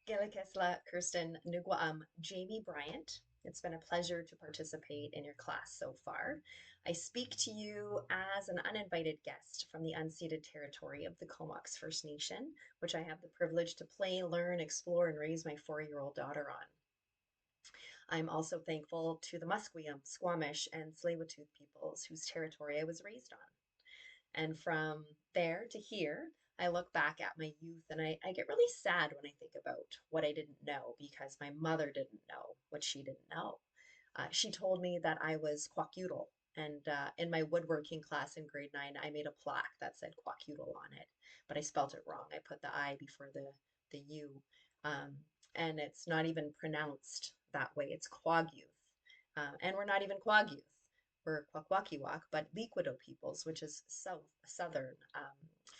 Gilakesla, Kirsten, Nugwaam, Jamie Bryant. It's been a pleasure to participate in your class so far. I speak to you as an uninvited guest from the unceded territory of the Comox First Nation, which I have the privilege to play, learn, explore, and raise my 4-year-old daughter on. I'm also thankful to the Musqueam, Squamish, and Tsleil-Waututh peoples whose territory I was raised on. And from there to here, I look back at my youth and I get really sad when I think about what I didn't know because my mother didn't know what she didn't know. She told me that I was Kwakiutl. And in my woodworking class in grade 9, I made a plaque that said Kwakiutl on it, but I spelt it wrong. I put the I before the U. Um, and it's not even pronounced that way. It's Kwaguth. And we're not even Kwaguth. We're Kwakwakiwak, but Liquido peoples, which is southern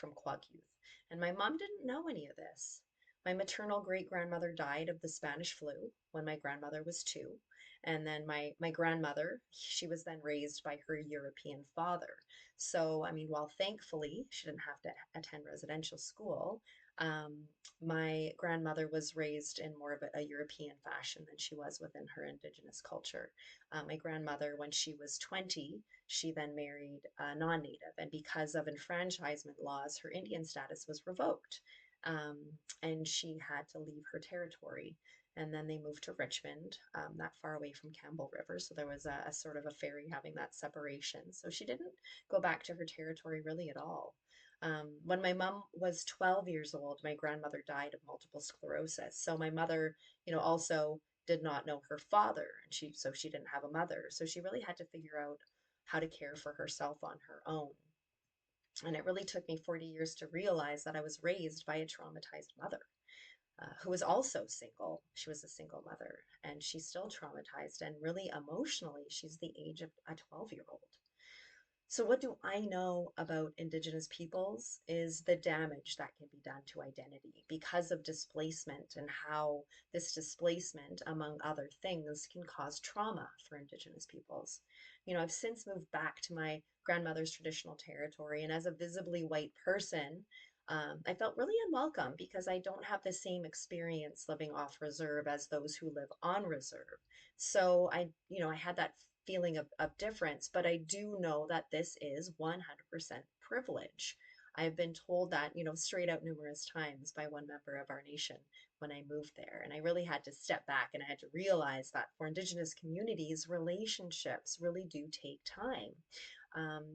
from Kwaguth. And my mom didn't know any of this. My maternal great grandmother died of the Spanish flu when my grandmother was 2. And then my grandmother, she was then raised by her European father. So, I mean, while thankfully she didn't have to attend residential school, um, my grandmother was raised in more of a European fashion than she was within her indigenous culture. My grandmother, when she was 20, she then married a non native. And because of enfranchisement laws, her Indian status was revoked. And she had to leave her territory. And then they moved to Richmond, not far away from Campbell River. So there was a sort of a ferry having that separation. So she didn't go back to her territory really at all. When my mom was 12 years old, my grandmother died of multiple sclerosis. So my mother, also did not know her father, and she didn't have a mother. So she really had to figure out how to care for herself on her own. And it really took me 40 years to realize that I was raised by a traumatized mother who was also single. She was a single mother, and she's still traumatized. And really, emotionally, she's the age of a 12-year-old. So, what do I know about Indigenous peoples is the damage that can be done to identity because of displacement and how this displacement, among other things, can cause trauma for Indigenous peoples. I've since moved back to my grandmother's traditional territory, and as a visibly white person, I felt really unwelcome because I don't have the same experience living off reserve as those who live on reserve. So I had that feeling of difference, but I do know that this is 100% privilege. I've been told that, straight out numerous times by one member of our nation when I moved there. And I really had to step back and I had to realize that for Indigenous communities, relationships really do take time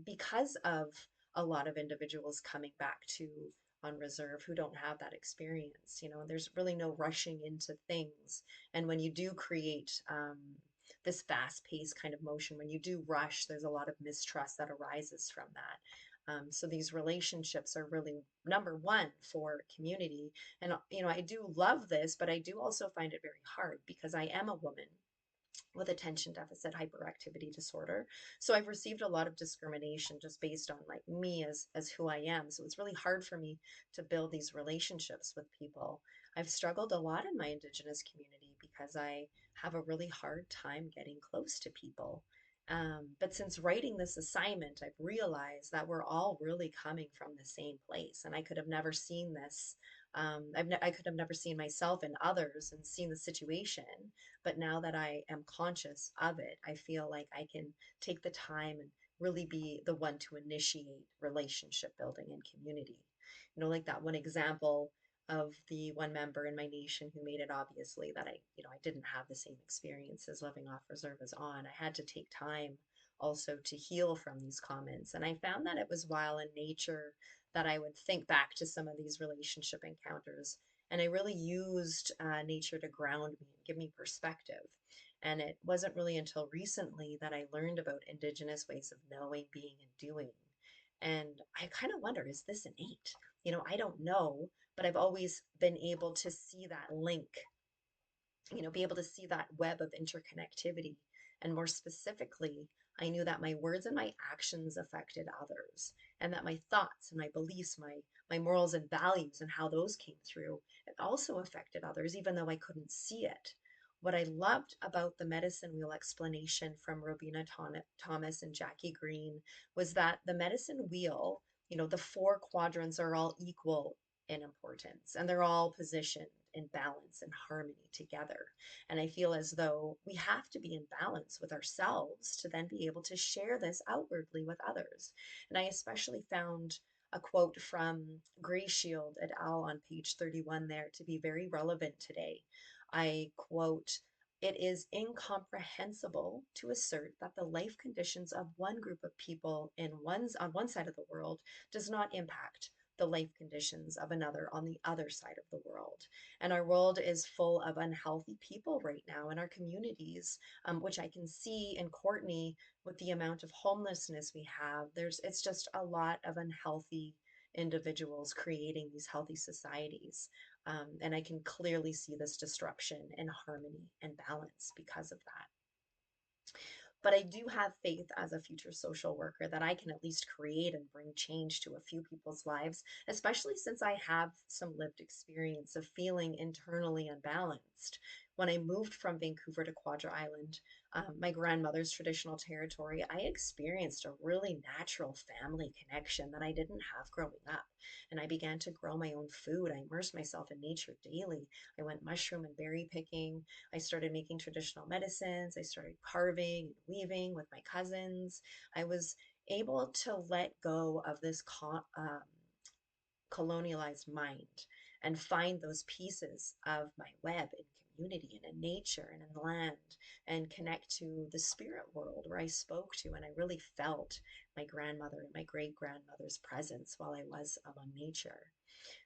because of a lot of individuals coming back to on reserve who don't have that experience. There's really no rushing into things. And when you do create this fast paced kind of motion, when you do rush, there's a lot of mistrust that arises from that. So these relationships are really number one for community. And, I do love this, but I do also find it very hard because I am a woman with attention deficit hyperactivity disorder. So I've received a lot of discrimination just based on like me as who I am. So it's really hard for me to build these relationships with people. I've struggled a lot in my Indigenous community because I have a really hard time getting close to people. But since writing this assignment, I've realized that we're all really coming from the same place. And I could have never seen this. I could have never seen myself and others and seen the situation, but now that I am conscious of it, I feel like I can take the time and really be the one to initiate relationship building and community. Like that one example of the one member in my nation who made it obviously that I didn't have the same experiences living off reserve as on. I had to take time also to heal from these comments. And I found that it was while in nature that I would think back to some of these relationship encounters, and I really used nature to ground me and give me perspective. And it wasn't really until recently that I learned about Indigenous ways of knowing, being, and doing. And I kind of wonder, is this innate? I don't know, but I've always been able to see that link, be able to see that web of interconnectivity. And more specifically, I knew that my words and my actions affected others, and that my thoughts and my beliefs, my morals and values, and how those came through, it also affected others, even though I couldn't see it. What I loved about the medicine wheel explanation from Robina Thomas and Jackie Green was that the medicine wheel, the 4 quadrants are all equal in importance and they're all positioned in balance and harmony together. And I feel as though we have to be in balance with ourselves to then be able to share this outwardly with others. And I especially found a quote from Gray Shield et al. On page 31 there to be very relevant today. I quote, "It is incomprehensible to assert that the life conditions of one group of people on one side of the world does not impact the life conditions of another on the other side of the world." And our world is full of unhealthy people right now in our communities, which I can see in Courtney with the amount of homelessness we have. It's just a lot of unhealthy individuals creating these healthy societies. And I can clearly see this disruption in harmony and balance because of that. But I do have faith as a future social worker that I can at least create and bring change to a few people's lives, especially since I have some lived experience of feeling internally unbalanced. When I moved from Vancouver to Quadra Island, my grandmother's traditional territory, I experienced a really natural family connection that I didn't have growing up. And I began to grow my own food. I immersed myself in nature daily. I went mushroom and berry picking. I started making traditional medicines. I started carving and weaving with my cousins. I was able to let go of this colonialized mind and find those pieces of my web in community and in nature and in land and connect to the spirit world where I spoke to and I really felt my grandmother and my great grandmother's presence while I was among nature.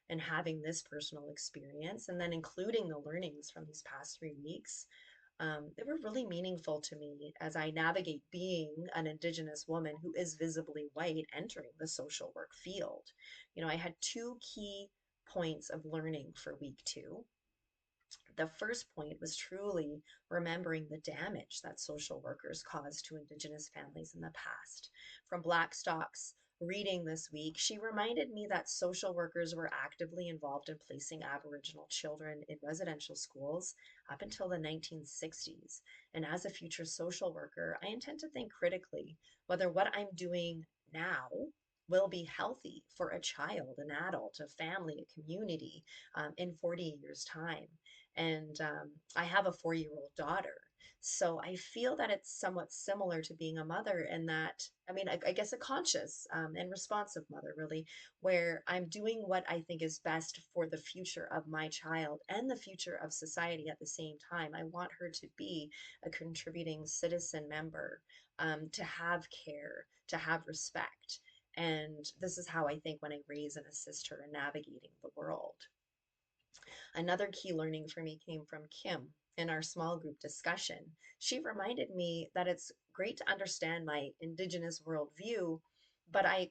And having this personal experience and then including the learnings from these past 3 weeks, they were really meaningful to me as I navigate being an Indigenous woman who is visibly white entering the social work field. I had two key points of learning for week 2. The first point was truly remembering the damage that social workers caused to Indigenous families in the past. From Blackstock's reading this week, she reminded me that social workers were actively involved in placing Aboriginal children in residential schools up until the 1960s. And as a future social worker, I intend to think critically whether what I'm doing now will be healthy for a child, an adult, a family, a community in 40 years' time. And I have a 4-year-old daughter. So I feel that it's somewhat similar to being a mother in that, I mean, I guess a conscious and responsive mother, really, where I'm doing what I think is best for the future of my child and the future of society at the same time. I want her to be a contributing citizen member, to have care, to have respect. And this is how I think when I raise and assist her in navigating the world. Another key learning for me came from Kim in our small group discussion. She reminded me that it's great to understand my Indigenous worldview, but I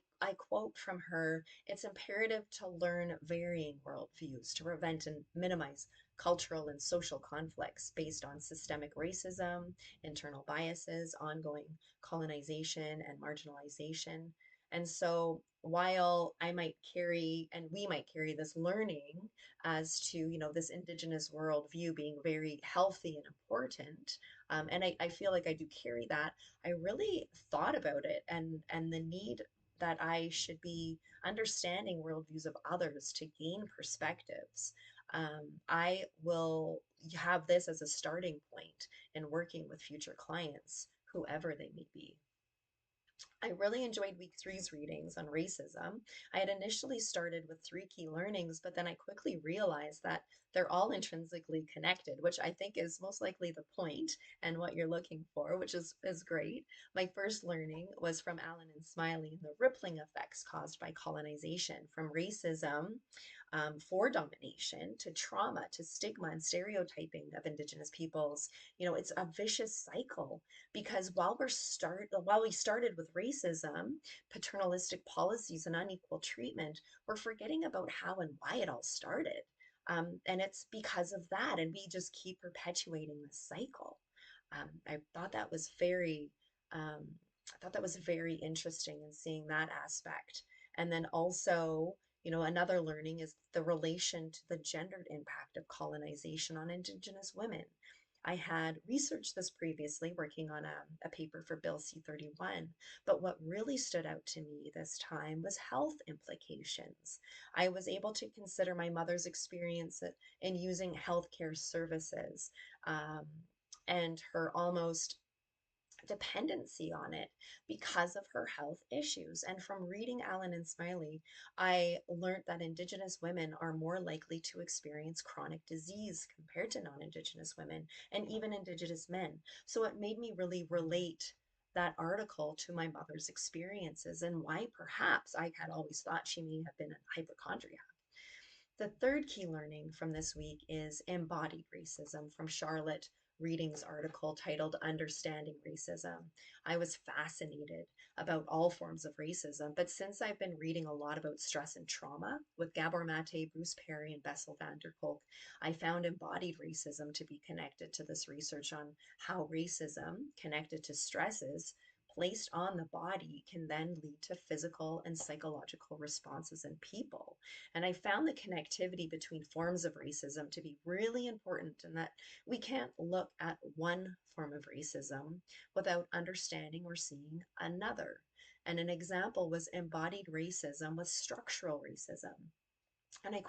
quote from her, "It's imperative to learn varying worldviews to prevent and minimize cultural and social conflicts based on systemic racism, internal biases, ongoing colonization, and marginalization." And so while I might carry, and we might carry this learning as to this Indigenous worldview being very healthy and important, and I feel like I do carry that. I really thought about it and the need that I should be understanding worldviews of others to gain perspectives. I will have this as a starting point in working with future clients, whoever they may be. I really enjoyed week three's readings on racism. I had initially started with 3 key learnings, but then I quickly realized that they're all intrinsically connected, which I think is most likely the point and what you're looking for, which is great. My first learning was from Allen and Smiley and the rippling effects caused by colonization, from racism, for domination, to trauma, to stigma and stereotyping of Indigenous peoples. It's a vicious cycle because while we started with racism, paternalistic policies and unequal treatment, we're forgetting about how and why it all started. And it's because of that, and we just keep perpetuating this cycle. I thought that was um, very interesting in seeing that aspect. And then also, another learning is the relation to the gendered impact of colonization on Indigenous women. I had researched this previously, working on a paper for Bill C-31, but what really stood out to me this time was health implications. I was able to consider my mother's experience in using healthcare services, um, and her almost dependency on it because of her health issues. And from reading Allen and Smiley, I learned that Indigenous women are more likely to experience chronic disease compared to non Indigenous women and even Indigenous men. So it made me really relate that article to my mother's experiences and why perhaps I had always thought she may have been a hypochondriac. The third key learning from this week is embodied racism from Charlotte Reading's article titled Understanding Racism. I was fascinated about all forms of racism, but since I've been reading a lot about stress and trauma with Gabor Mate, Bruce Perry, and Bessel van der Kolk, I found embodied racism to be connected to this research on how racism connected to stresses placed on the body can then lead to physical and psychological responses in people. And I found the connectivity between forms of racism to be really important, and that we can't look at one form of racism without understanding or seeing another. And an example was embodied racism with structural racism. And I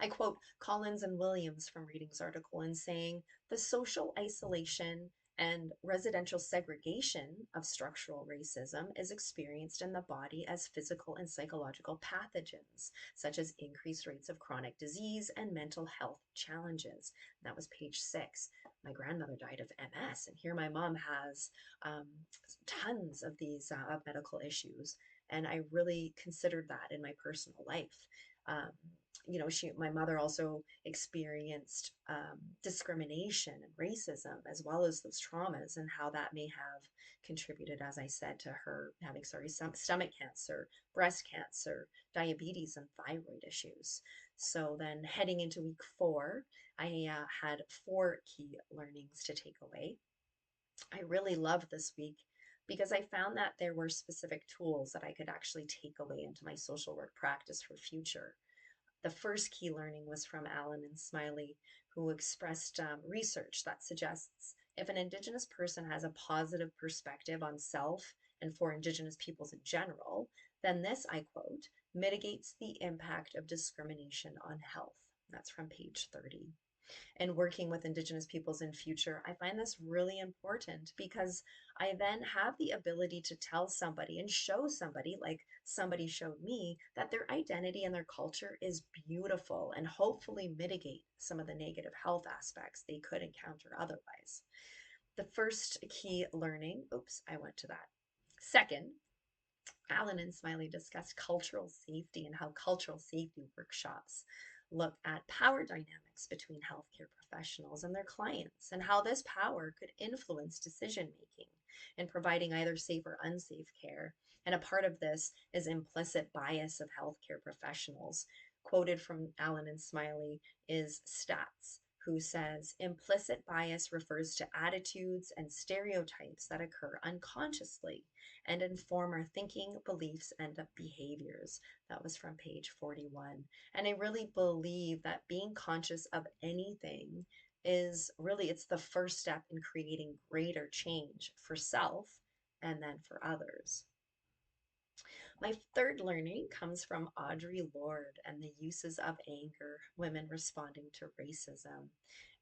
quote Collins and Williams from Reading's article in saying, the social isolation and residential segregation of structural racism is experienced in the body as physical and psychological pathogens, such as increased rates of chronic disease and mental health challenges. That was page 6. My grandmother died of MS, and here my mom has um, tons of these medical issues. And I really considered that in my personal life. Um, my mother also experienced discrimination and racism as well as those traumas, and how that may have contributed, as I said, to her having, some stomach cancer, breast cancer, diabetes, and thyroid issues. So then heading into week 4, I had 4 key learnings to take away. I really loved this week because I found that there were specific tools that I could actually take away into my social work practice for future. The first key learning was from Allen and Smiley, who expressed research that suggests if an Indigenous person has a positive perspective on self and for Indigenous peoples in general, then this, I quote, mitigates the impact of discrimination on health. That's from page 30. And working with Indigenous peoples in future, I find this really important because I then have the ability to tell somebody and show somebody, like somebody showed me, that their identity and their culture is beautiful and hopefully mitigate some of the negative health aspects they could encounter otherwise. The first key learning, oops, I went to that. Second, Allen and Smiley discussed cultural safety and how cultural safety workshops look at power dynamics between healthcare professionals and their clients, and how this power could influence decision making in providing either safe or unsafe care. And a part of this is implicit bias of healthcare professionals. Quoted from Allen and Smiley is Stats, who says implicit bias refers to attitudes and stereotypes that occur unconsciously and inform our thinking, beliefs, and behaviors. That was from page 41. And I really believe that being conscious of anything is really, it's the first step in creating greater change for self and then for others. My third learning comes from Audre Lorde and the uses of anger, women responding to racism.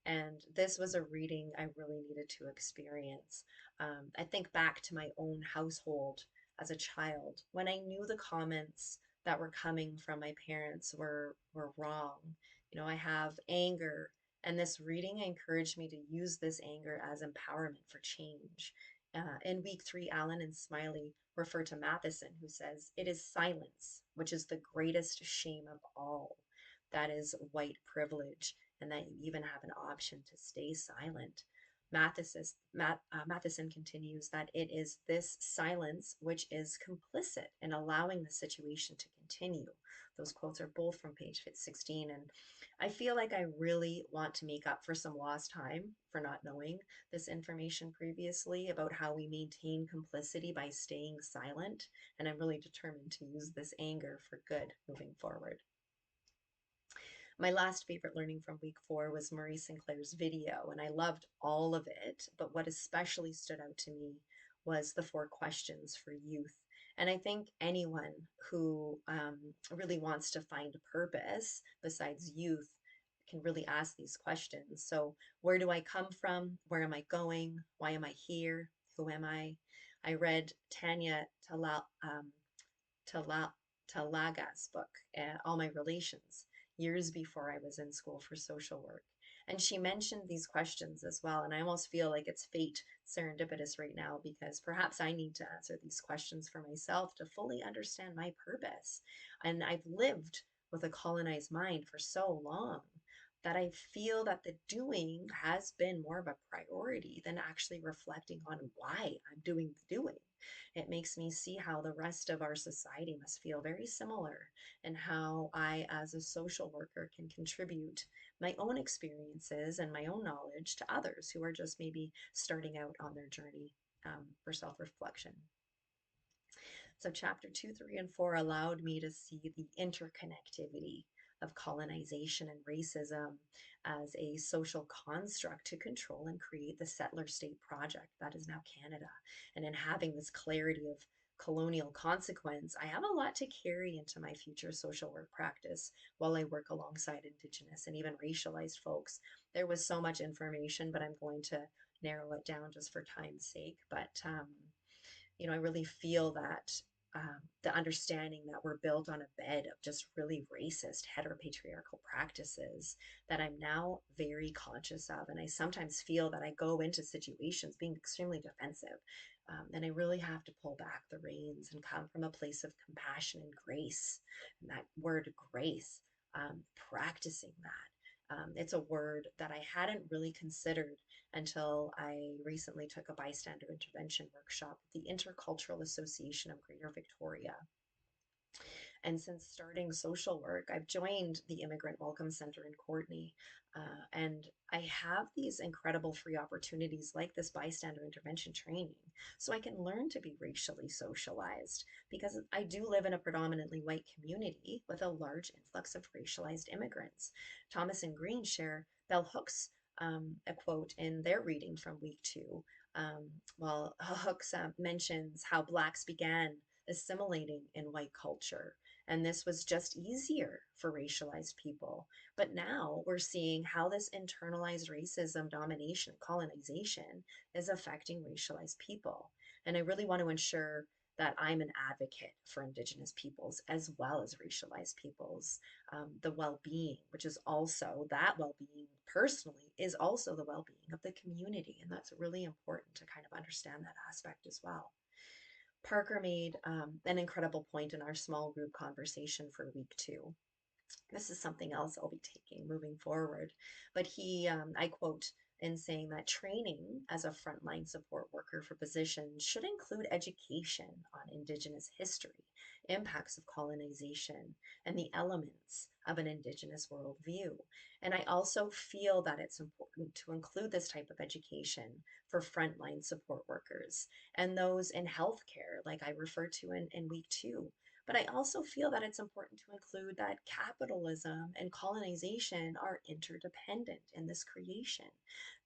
And this was a reading I really needed to experience. I think back to my own household as a child when I knew the comments that were coming from my parents were wrong. I have anger, and this reading encouraged me to use this anger as empowerment for change. In week 3, Allen and Smiley refer to Matheson, who says, it is silence, which is the greatest shame of all. That is white privilege, and that you even have an option to stay silent. Matheson continues that it is this silence which is complicit in allowing the situation to continue. Those quotes are both from page 16, and I feel like I really want to make up for some lost time for not knowing this information previously about how we maintain complicity by staying silent, and I'm really determined to use this anger for good moving forward. My last favorite learning from week 4 was Murray Sinclair's video, and I loved all of it. But what especially stood out to me was the 4 questions for youth. And I think anyone who really wants to find purpose besides youth can really ask these questions. So, where do I come from? Where am I going? Why am I here? Who am I? I read Tanya Tala- Talaga's book, All My Relations, years before I was in school for social work. And she mentioned these questions as well. And I almost feel like it's fate serendipitous right now because perhaps I need to answer these questions for myself to fully understand my purpose. And I've lived with a colonized mind for so long that I feel that the doing has been more of a priority than actually reflecting on why I'm doing the doing. It makes me see how the rest of our society must feel very similar and how I, as a social worker, can contribute my own experiences and my own knowledge to others who are just maybe starting out on their journey for self reflection. So, chapter 2, 3, and 4 allowed me to see the interconnectivity of colonization and racism as a social construct to control and create the settler state project that is now Canada. And in having this clarity of colonial consequence, I have a lot to carry into my future social work practice while I work alongside Indigenous and even racialized folks. There was so much information, but I'm going to narrow it down just for time's sake. I really feel that the understanding that we're built on a bed of just really racist heteropatriarchal practices that I'm now very conscious of. And I sometimes feel that I go into situations being extremely defensive. And I really have to pull back the reins and come from a place of compassion and grace. And that word grace, practicing that. It's a word that I hadn't really considered until I recently took a bystander intervention workshop at the Intercultural Association of Greater Victoria. And since starting social work, I've joined the Immigrant Welcome Center in Courtenay. And I have these incredible free opportunities like this bystander intervention training so I can learn to be racially socialized because I do live in a predominantly white community with a large influx of racialized immigrants. Thomas and Green share Bell Hooks a quote in their reading from week 2. Well, Hooks mentions how Blacks began assimilating in white culture. And this was just easier for racialized people. But now we're seeing how this internalized racism, domination, colonization is affecting racialized people. And I really want to ensure that I'm an advocate for Indigenous peoples as well as racialized peoples. The well being, which is also that well being personally, is also the well being of the community. And that's really important to kind of understand that aspect as well. Parker made an incredible point in our small group conversation for week 2. This is something else I'll be taking moving forward. But I quote, in saying that training as a frontline support worker for positions should include education on Indigenous history, impacts of colonization, and the elements of an Indigenous worldview. And I also feel that it's important to include this type of education for frontline support workers and those in healthcare, like I referred to in week 2. But I also feel that it's important to include that capitalism and colonization are interdependent in this creation.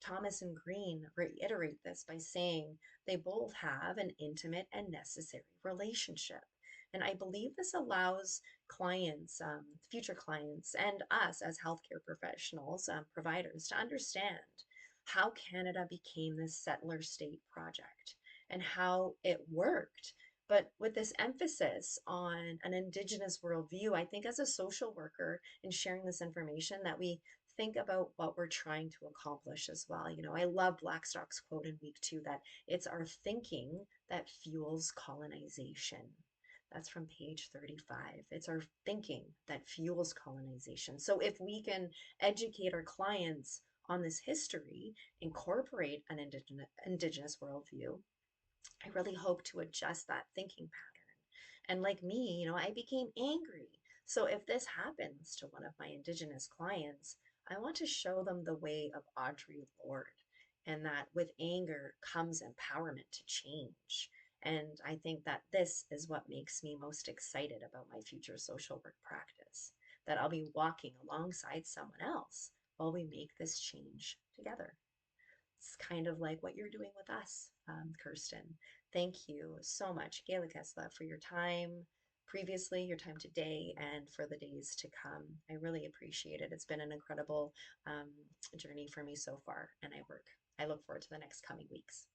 Thomas and Green reiterate this by saying they both have an intimate and necessary relationship. And I believe this allows clients, future clients, and us as healthcare professionals, providers, to understand how Canada became this settler state project and how it worked, but with this emphasis on an Indigenous worldview. I think as a social worker in sharing this information that we think about what we're trying to accomplish as well. I love Blackstock's quote in week 2 that it's our thinking that fuels colonization. That's from page 35. It's our thinking that fuels colonization. So if we can educate our clients on this history, incorporate an indigenous worldview, I really hope to adjust that thinking pattern. And like me, I became angry. So if this happens to one of my Indigenous clients, I want to show them the way of Audre Lorde and that with anger comes empowerment to change. And I think that this is what makes me most excited about my future social work practice. that I'll be walking alongside someone else while we make this change together. It's kind of like what you're doing with us, Kirsten. Thank you so much, Gaelic Esla, for your time previously, your time today, and for the days to come. I really appreciate it. It's been an incredible journey for me so far, and I look forward to the next coming weeks.